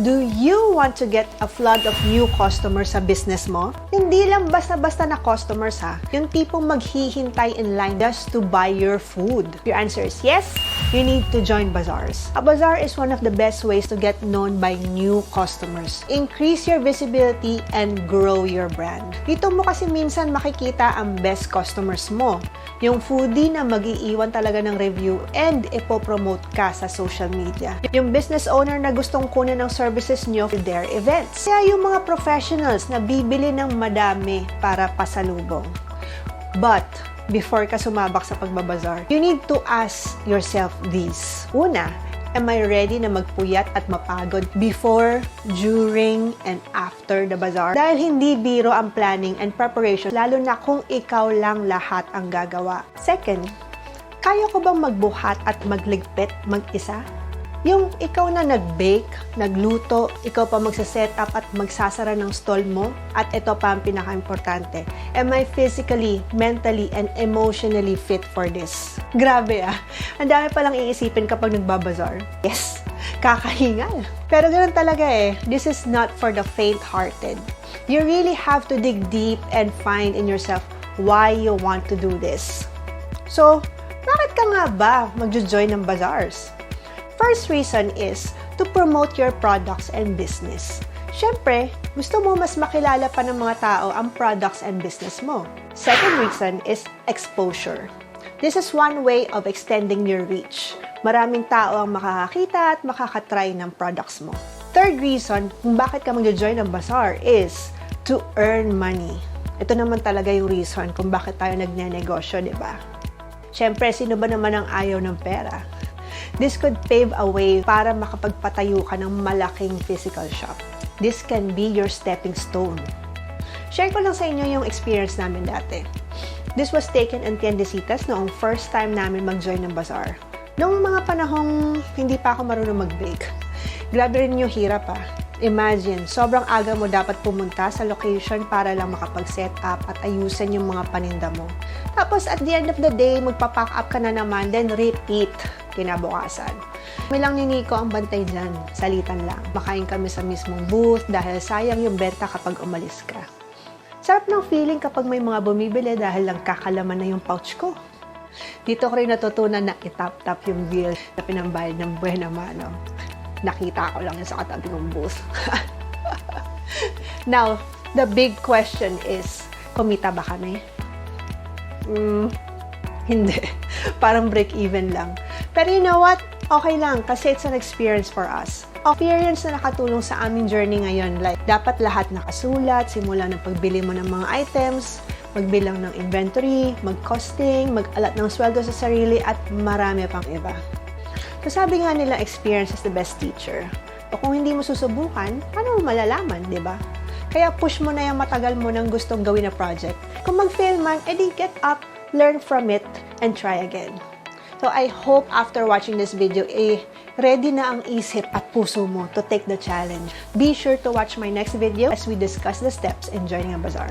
Do you want to get a flood of new customers sa business mo? Hindi lang basta-basta na customers ha. Yung tipong maghihintay in line just to buy your food. If your answer is yes, you need to join bazaars. A bazaar is one of the best ways to get known by new customers. Increase your visibility and grow your brand. Dito mo kasi minsan makikita ang best customers mo. Yung foodie na mag-iiwan talaga ng review and ipopromote ka sa social media. Yung business owner na gustong kunin ng services nyo for their events. Kaya yung mga professionals na bibili ng madami para pasalubong. But, before ka sumabak sa pagbabazar, you need to ask yourself these. Una, am I ready na magpuyat at mapagod before, during, and after the bazaar? Dahil hindi biro ang planning and preparation, lalo na kung ikaw lang lahat ang gagawa. Second, kaya ko bang magbuhat at magligpit mag-isa? Yung ikaw na nag-bake, nagluto, ikaw pa magsa-setup at magsasara ng stall mo, at ito pa ang pinaka-importante. Am I physically, mentally, and emotionally fit for this? Grabe ah! Ang dami palang iisipin kapag nagbabazar. Yes! Kakahingal! Pero ganoon talaga eh. This is not for the faint-hearted. You really have to dig deep and find in yourself why you want to do this. So, bakit ka nga ba mag-join ng bazaars? First reason is to promote your products and business. Siyempre, gusto mo mas makilala pa ng mga tao ang products and business mo. Second reason is exposure. This is one way of extending your reach. Maraming tao ang makakakita at makakatry ng products mo. Third reason kung bakit ka mag-join ng bazaar is to earn money. Ito naman talaga yung reason kung bakit tayo nagnenegosyo, di ba? Siyempre, sino ba naman ang ayaw ng pera? This could pave a way para makapagpatayo ka ng malaking physical shop. This can be your stepping stone. Share ko lang sa inyo yung experience namin dati. This was taken in Tiendesitas noong first time namin mag-join ng bazaar. Noong mga panahong hindi pa ako marunong mag-bake. Grabe rin yung hirap ah. Imagine, sobrang aga mo dapat pumunta sa location para lang makapag-set up at ayusin yung mga paninda mo. Tapos at the end of the day, magpa-pack up ka na naman, then repeat kinabukasan. May lang ni Nico ang bantay dyan, salitan lang. Makain kami sa mismong booth dahil sayang yung benta kapag umalis ka. Sarap ng feeling kapag may mga bumibili dahil lang kakalaman na yung pouch ko. Dito ko rin natutunan na itap-tap yung bill na pinambayad ng buena mano. Nakita ko lang yun sa katabi ng booth. Now, the big question is, kumita ba kami? Hindi. Parang break-even lang. Pero you know what? Okay lang kasi it's an experience for us. Experience na nakatulong sa aming journey ngayon. Like, dapat lahat nakasulat, simula ng pagbili mo ng mga items, magbilang ng inventory, mag-costing, mag-alat ng sweldo sa sarili, at marami pang iba. So sabi nga nila, experience is the best teacher. O kung hindi mo susubukan, paano mo malalaman, di ba? Kaya push mo na yung matagal mo nang gustong gawin na project. Kung mag-fail man, edi get up, learn from it, and try again. So I hope after watching this video, ready na ang isip at puso mo to take the challenge. Be sure to watch my next video as we discuss the steps in joining a bazaar.